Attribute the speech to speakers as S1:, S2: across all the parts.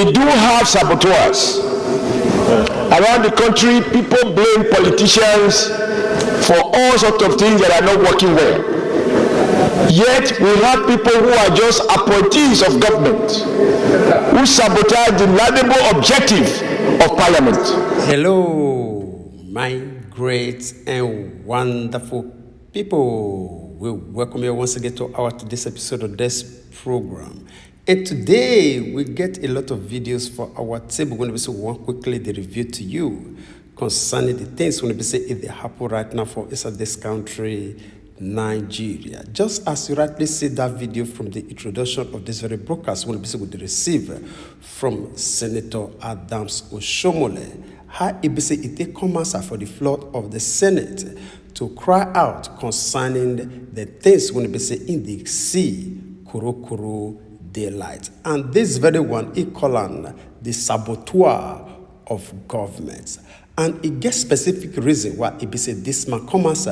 S1: We do have saboteurs. Around the country, people blame politicians for all sorts of things that are not working well. Yet, we have people who are just appointees of government, who sabotage the laudable objective of parliament.
S2: Hello, my great and wonderful people. We welcome you once again to our today's episode of this program. And today, we get a lot of videos for our table. When we say we want quickly the review to you concerning the things when we say if they happen right now for us at this country, Nigeria. Just as you rightly see that video from the introduction of this very broadcast, when we say we receive from Senator Adams Oshomhole, how it take comments for the floor of the Senate to cry out concerning the things when we say in the sea, Kurokuru daylight. And this very one, he call the saboteur of governments. And it gets specific reason why it be said this man comments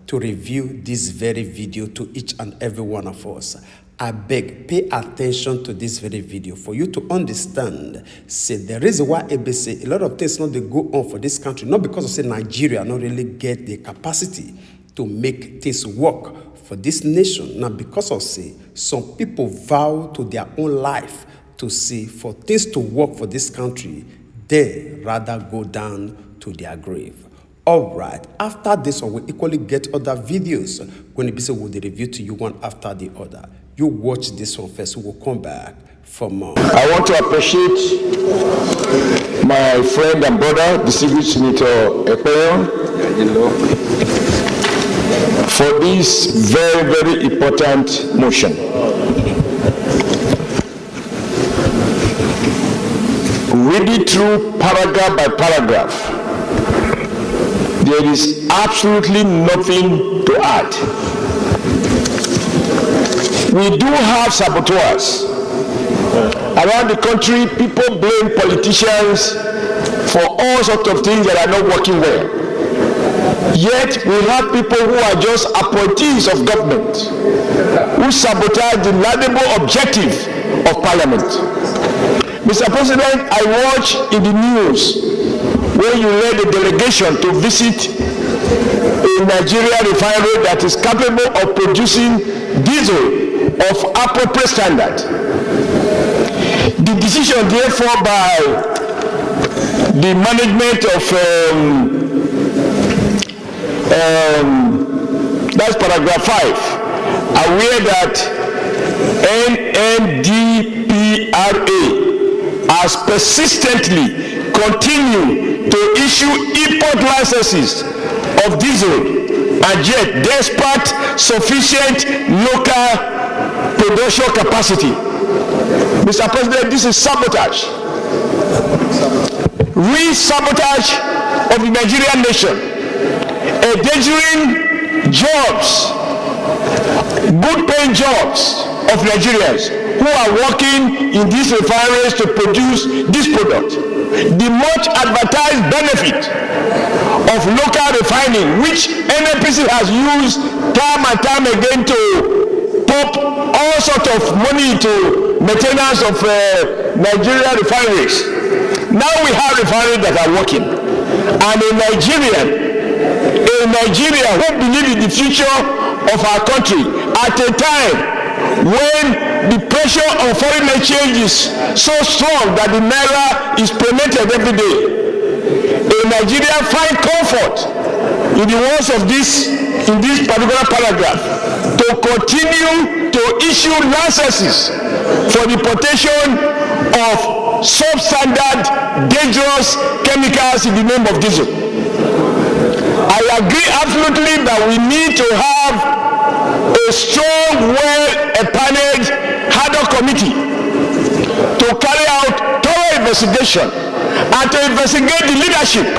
S2: to review this very video to each and every one of us. I beg, pay attention to this very video for you to understand. Say the reason why say a lot of things not they go on for this country, not because of say Nigeria not really get the capacity to make things work for this nation. Now because of say some people vow to their own life to say for things to work for this country, they rather go down to their grave. All right, after this one, we equally get other videos when it be said we'll review to you one after the other. You watch this one first, we'll come back for more.
S1: I want to appreciate my friend and brother, Distinguished Senator Ekpeyon, for this very, very important motion. Read it through paragraph by paragraph. There is absolutely nothing to add. We do have saboteurs. Around the country, people blame politicians for all sorts of things that are not working well. Yet, we have people who are just appointees of government, who sabotage the laudable objective of parliament. Mr. President, I watch in the news where you led a delegation to visit a Nigeria refinery that is capable of producing diesel of appropriate standard. The decision therefore by the management of that's paragraph 5, aware that NMDPRA has persistently continued to issue import licenses of diesel and jet despite sufficient local production capacity. Mr. President, this is sabotage. Re-sabotage of the Nigerian nation. Endangering jobs, good paying jobs of Nigerians who are working in these refineries to produce this product. The much advertised benefit of local refining, which NNPC has used time and time again to pump all sorts of money into maintenance of Nigerian refineries. Now we have refineries that are working. And a Nigeria who believes in the future of our country at a time when the pressure on foreign exchange is so strong that the naira is promoted every day. A Nigeria find comfort in the words of in this particular paragraph to continue to issue licenses for the importation of substandard, dangerous chemicals in the name of diesel. I agree absolutely that we need to have a strong, well-empaneled ad hoc committee to carry out thorough investigation and to investigate the leadership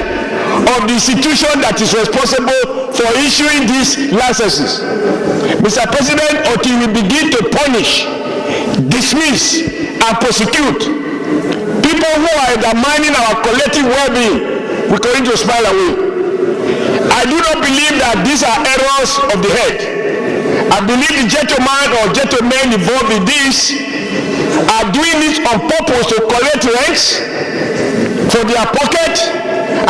S1: of the institution that is responsible for issuing these licenses. Mr. President, until we begin to punish, dismiss, and prosecute people who are undermining our collective well-being, we're going to smile away. I do not believe that these are errors of the head. I believe the gentleman or gentlemen involved in this are doing this on purpose to collect rents for their pocket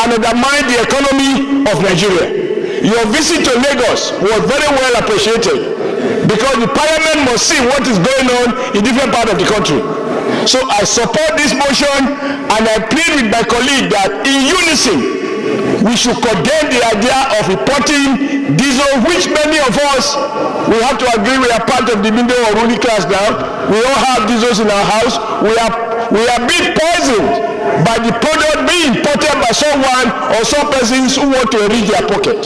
S1: and undermine the economy of Nigeria. Your visit to Lagos was very well appreciated because the parliament must see what is going on in different parts of the country. So I support this motion and I plead with my colleague that in unison we should condemn the idea of importing diesel, which many of us, we have to agree we are part of the middle or ruling class now. We all have diesels in our house. We are being poisoned by the product being imported by someone or some persons who want to enrich their pocket.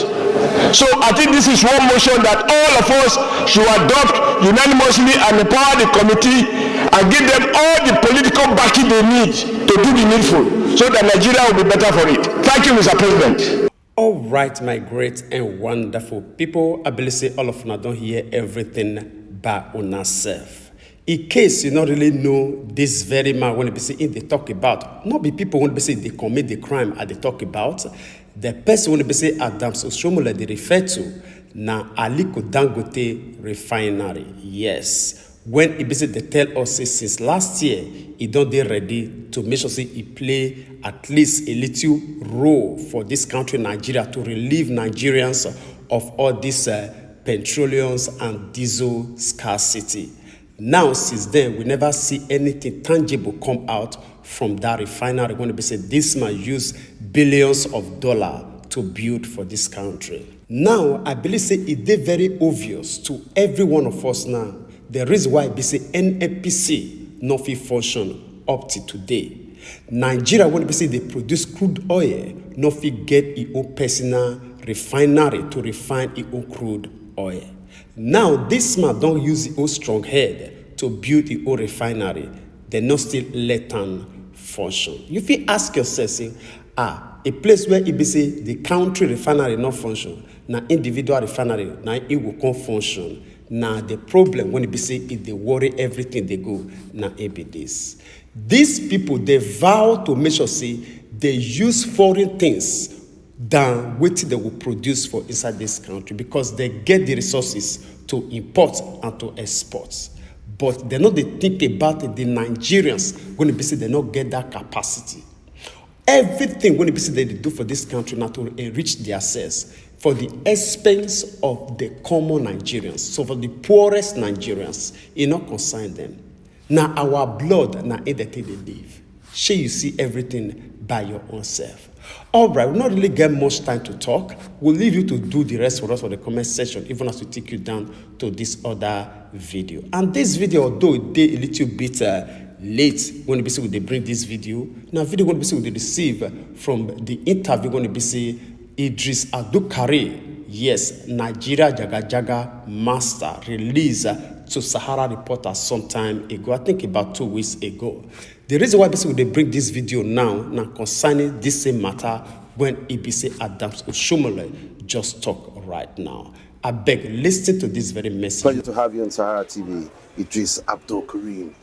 S1: So I think this is one motion that all of us should adopt unanimously and empower the committee and give them all the political backing they need to do the needful so that Nigeria will be better for it. Thank you, Mr. President.
S2: All right, my great and wonderful people. I believe say all of you don't hear everything by on self. In case you not really know this very man when they say they talk about, not be people when they say they commit the crime and they talk about. The person when they say Adams Oshomhole they refer to na Aliko Dangote refinery. Yes. When it they tell us since last year, he don't dey ready to make sure say he play at least a little role for this country, Nigeria, to relieve Nigerians of all this petroleums and diesel scarcity. Now, since then, we never see anything tangible come out from that refinery. When they say this man use billions of dollars to build for this country. Now, I believe say it is very obvious to every one of us now. The reason why we say NNPC no fit function up to today. Nigeria, when we say they produce crude oil, no fit get its own personal refinery to refine its own crude oil. Now, this man don't use his own strong head to build his own refinery. They not still let them function. You fit ask yourself, say, a place where it be say the country refinery not function, na individual refinery, na it will come function. Now the problem when it be say if they worry everything they go, now it be this. These people they vow to make sure say they use foreign things than what they will produce for inside this country because they get the resources to import and to export. But they know they think about it, the Nigerians when it be say they not get that capacity. Everything when it be say they do for this country now to enrich themselves for the expense of the common Nigerians. So for the poorest Nigerians, it not concern them. Now our blood, now in the thing they live. Shall you see everything by your own self? All right, we'll not really get much time to talk. We'll leave you to do the rest for us for the comment section, even as we take you down to this other video. And this video, although it did a little bit late when they bring this video, now video going to be receive from the interview going to be say Idris Abdulkarim, yes, Nigeria Jaga Jaga master, released to Sahara Reporters some time ago, I think about 2 weeks ago. The reason why they bring this video now concerning this same matter when EBC Adams Oshomhole just talk right now. I beg, listen to this very message.
S3: Pleasure to have you on Sahara TV, Idris Abdulkarim.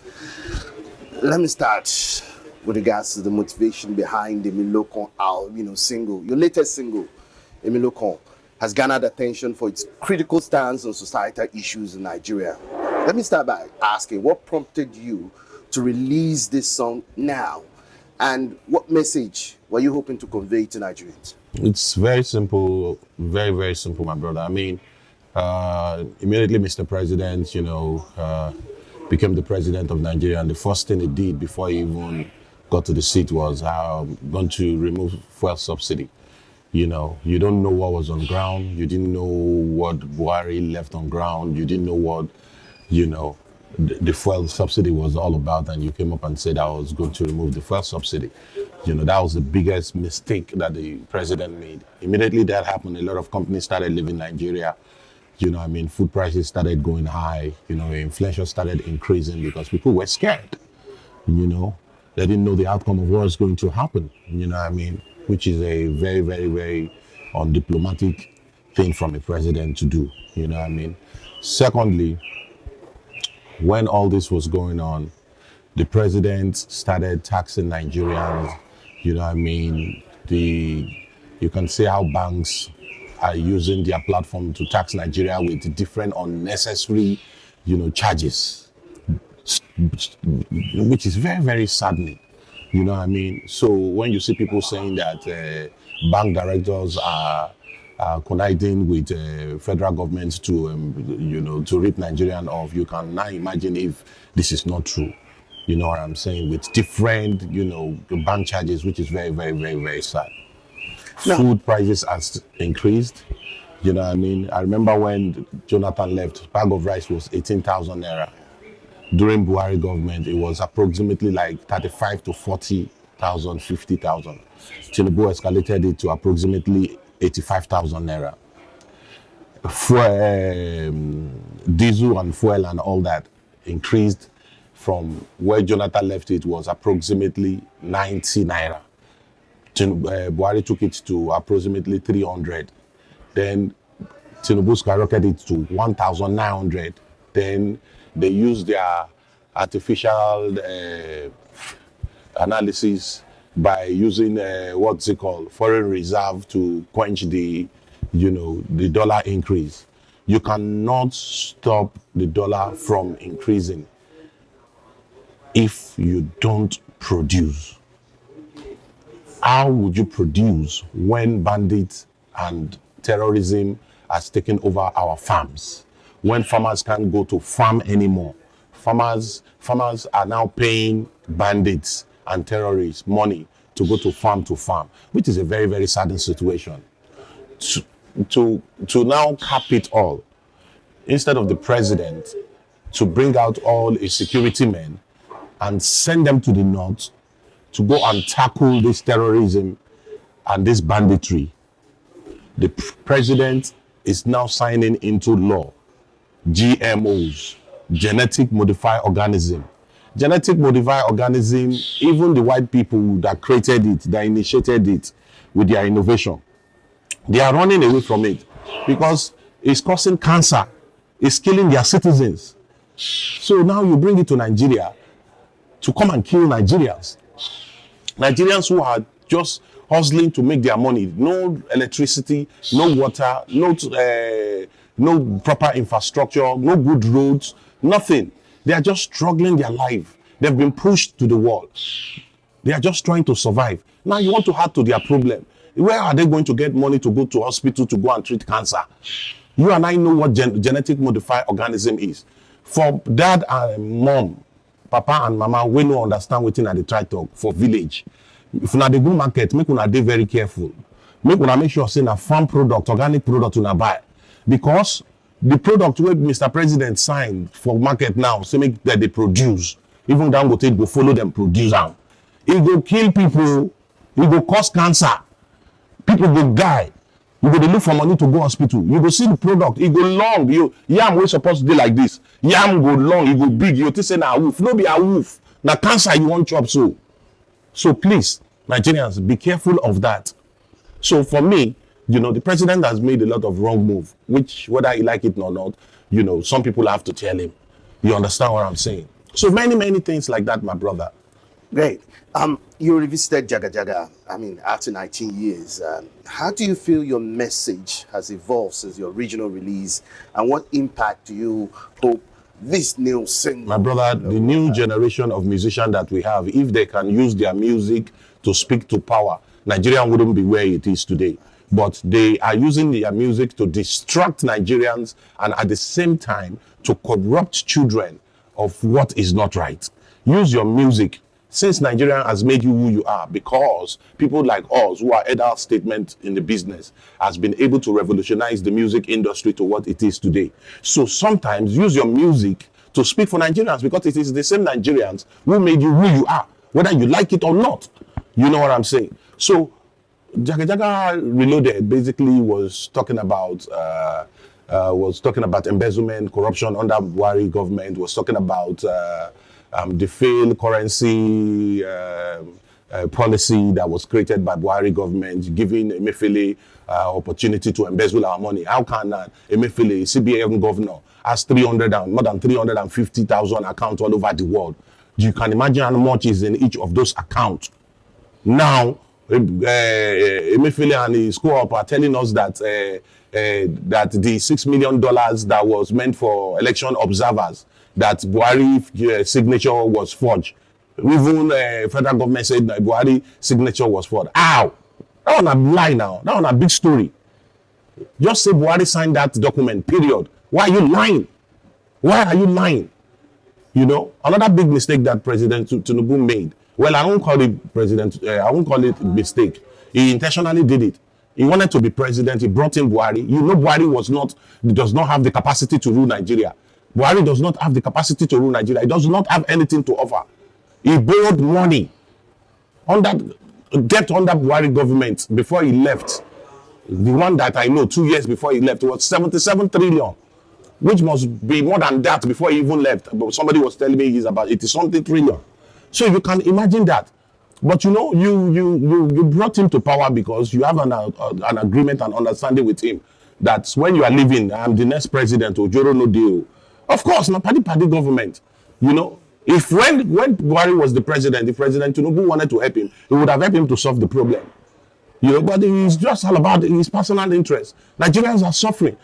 S3: Let me start with regards to the motivation behind the Emilokon single. Your latest single, Emilokon, has garnered attention for its critical stance on societal issues in Nigeria. Let me start by asking, what prompted you to release this song now? And what message were you hoping to convey to Nigerians?
S4: It's very simple, very, very simple, my brother. I mean, immediately Mr. President, became the president of Nigeria, and the first thing he did before he even got to the seat was going to remove fuel subsidy. You don't know what was on ground. You didn't know what Buhari left on ground. You didn't know what, the fuel subsidy was all about, and you came up and said I was going to remove the fuel subsidy. That was the biggest mistake that the president made. Immediately that happened, a lot of companies started leaving Nigeria. Food prices started going high. Inflation started increasing because people were scared. They didn't know the outcome of what was going to happen. Which is a very, very, very undiplomatic thing from a president to do. Secondly, when all this was going on, the president started taxing Nigerians. You can see how banks are using their platform to tax Nigeria with different unnecessary, charges. which is very, very saddening. You know what I mean? So when you see people saying that bank directors are conniving with federal governments to, to rip Nigerian off, you can now imagine if this is not true. You know what I'm saying? With different, bank charges, which is very, very, very, very sad.
S3: No.
S4: Food prices has increased. You know what I mean? I remember when Jonathan left, bag of rice was 18,000 naira. During Buhari government, it was approximately like 35 to 40,000, 50,000. Tinubu escalated it to approximately 85,000 naira. Diesel and fuel and all that increased from where Jonathan left it was approximately 90 naira. Buhari took it to approximately 300. Then Tinubu skyrocketed it to 1,900. Then they used their artificial analysis by using what's it called, foreign reserve to quench the dollar increase. You cannot stop the dollar from increasing if you don't produce. How would you produce when bandits and terrorism has taken over our farms? When farmers can't go to farm anymore, farmers are now paying bandits and terrorists money to go to farm, which is a very, very saddening situation. To now cap it all, instead of the president to bring out all his security men and send them to the north to go and tackle this terrorism and this banditry, the president is now signing into law GMOs, genetic modified organism. Genetic modified organism, even the white people that created it, that initiated it with their innovation, they are running away from it because it's causing cancer, it's killing their citizens. So now you bring it to Nigeria to come and kill Nigerians. Nigerians who are just hustling to make their money. No electricity, no water, no proper infrastructure, no good roads, nothing. They are just struggling their life. They've been pushed to the wall. They are just trying to survive. Now you want to add to their problem. Where are they going to get money to go to hospital to go and treat cancer? You and I know what genetic modified organism is. For dad and mom, papa and mama, we no understand wetin I dey try talk for village. If una dey go market, make una dey very careful. Make una make sure say na farm product, organic product una buy. Because the product wey Mr. President signed for market now, say make that they produce, even Dangote go follow them produce am. It go kill people, it go cause cancer, people go die. You go dey look for money to go hospital. You go see the product, it go long. Yam wey supposed to dey like this, yam go long, it go big. You think say na wolf, no be a wolf, na cancer you wan chop so. So please, Nigerians, be careful of that. So for me, the president has made a lot of wrong move, which whether he like it or not, some people have to tell him. You understand what I'm saying? So many, many things like that, my brother.
S3: Great. You revisited Jaga Jaga, after 19 years. How do you feel your message has evolved since your original release? And what impact do you hope this new single...
S4: My brother, the new generation of musicians that we have, if they can use their music to speak to power, Nigeria wouldn't be where it is today. But they are using their music to distract Nigerians and at the same time to corrupt children of what is not right. Use your music. Since Nigeria has made you who you are, because people like us who are adult statement in the business has been able to revolutionize the music industry to what it is today. So sometimes use your music to speak for Nigerians, because it is the same Nigerians who made you who you are, whether you like it or not. You know what I'm saying? So Jaga Jaga Reloaded basically was talking about embezzlement, corruption under Buhari government, was talking about the failed currency policy that was created by Buhari government, giving Emefiele opportunity to embezzle our money. How can Emefiele, CBN governor, has more than 350,000 accounts all over the world? You can imagine how much is in each of those accounts. Now, Emefiele and his co-op are telling us that that the $6 million that was meant for election observers that Buhari signature was forged. Even federal government said that Buhari signature was forged. Ow! That one a lie now. That one a big story. Just say Buhari signed that document, period. Why are you lying? Why are you lying? You know, another big mistake that President Tinubu made. Well, I won't call it I won't call it a mistake. He intentionally did it. He wanted to be president. He brought in Buhari. You know, Buhari does not have the capacity to rule Nigeria. Buhari does not have the capacity to rule Nigeria. He does not have anything to offer. He borrowed money debt under Buhari government before he left. The one that I know 2 years before he left was 77 trillion, which must be more than that before he even left. But somebody was telling me he's about 80-something trillion. So you can imagine that. But you know, you brought him to power because you have an agreement and understanding with him that when you are leaving, I'm the next president, Ojoro no deal. Of course, not party government. You know, if when Buhari was the president, if President Tinubu wanted to help him, he would have helped him to solve the problem. You know, but it's just all about his personal interest. Nigerians are suffering.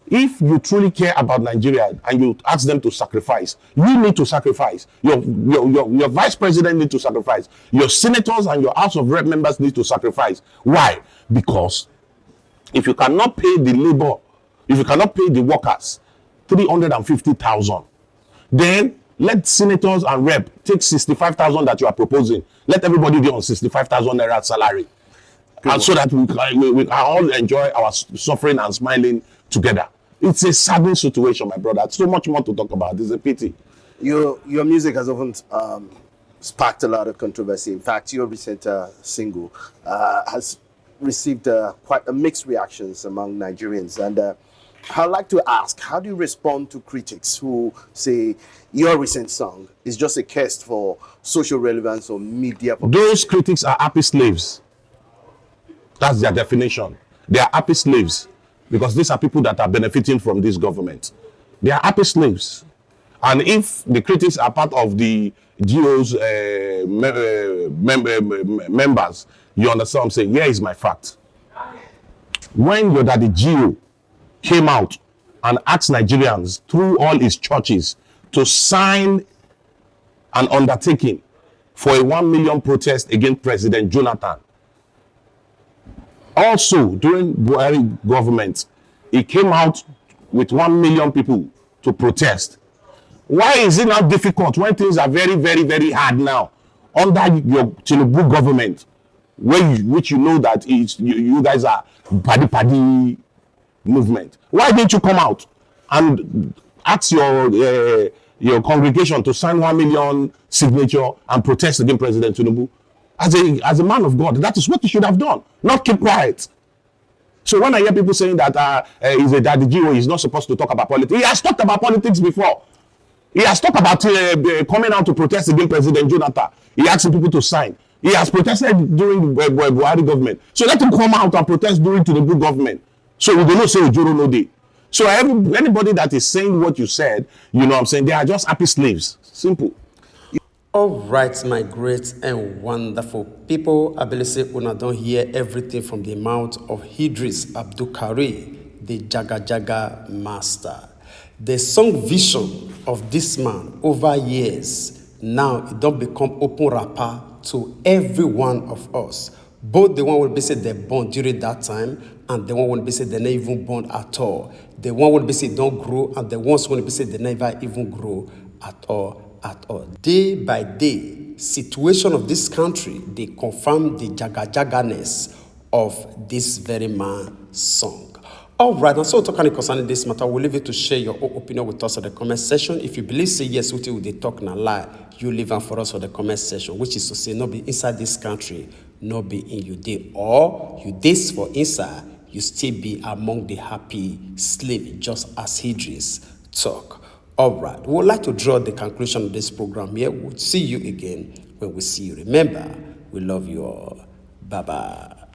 S4: If you truly care about Nigeria and you ask them to sacrifice, you need to sacrifice. Your vice president needs to sacrifice. Your senators and your House of Rep members need to sacrifice. Why? Because if you cannot pay the labor, if you cannot pay the workers 350,000, then let senators and rep take 65,000 that you are proposing. Let everybody be on 65,000 naira salary. And so that we can all enjoy our suffering and smiling together. It's a saddening situation, my brother. So much more to talk about. It's a pity.
S3: Your music has often sparked a lot of controversy. In fact, your recent single has received quite a mixed reactions among Nigerians. And I'd like to ask, how do you respond to critics who say your recent song is just a cast for social relevance or media?
S4: Those critics are happy slaves. That's their definition. They are happy slaves because these are people that are benefiting from this government. They are happy slaves. And if the critics are part of the GO's members, you understand what I'm saying? Here is my fact. When your daddy GO came out and asked Nigerians through all his churches to sign an undertaking for a 1 million protest against President Jonathan, also, during Buhari government, he came out with 1 million people to protest. Why is it now difficult when things are very, very, very hard now under your Tinubu government, which you know that you guys are paddy movement? Why didn't you come out and ask your congregation to sign 1 million signature and protest against President Tinubu? As a man of God, that is what you should have done, not keep quiet. So when I hear people saying that he's a daddy GO, he's not supposed to talk about politics, he has talked about politics before. He has talked about coming out to protest against President Jonathan. He asked people to sign. He has protested during the Buhari government. So let him come out and protest during the Tinubu government. So we don't say Ojoro no day. So anybody that is saying what you said, you know what I'm saying, they are just happy slaves. Simple.
S2: All right, my great and wonderful people. I believe say una don't hear everything from the mouth of Idris Abdulkarim, the Jaga Jaga master. The song vision of this man over years, now it don't become open rapper to every one of us. Both the one will be said they're born during that time, and the one will be said they're not even born at all. The one will be said don't grow, and the ones will be said they never even grow at all. Day by day, situation of this country, they confirm the jaga-jaganess of this very man song. All right, and so talking concerning this matter, we'll leave you to share your own opinion with us in the comment section. If you believe, say yes, what they talk na lie, you leave them for us on the comment section, which is to say, not be inside this country, not be in your day, or you days for inside, you still be among the happy slave, just as Idris talk. All right, we would like to draw the conclusion of this program here. We'll see you again when we see you. Remember, we love you all. Bye-bye.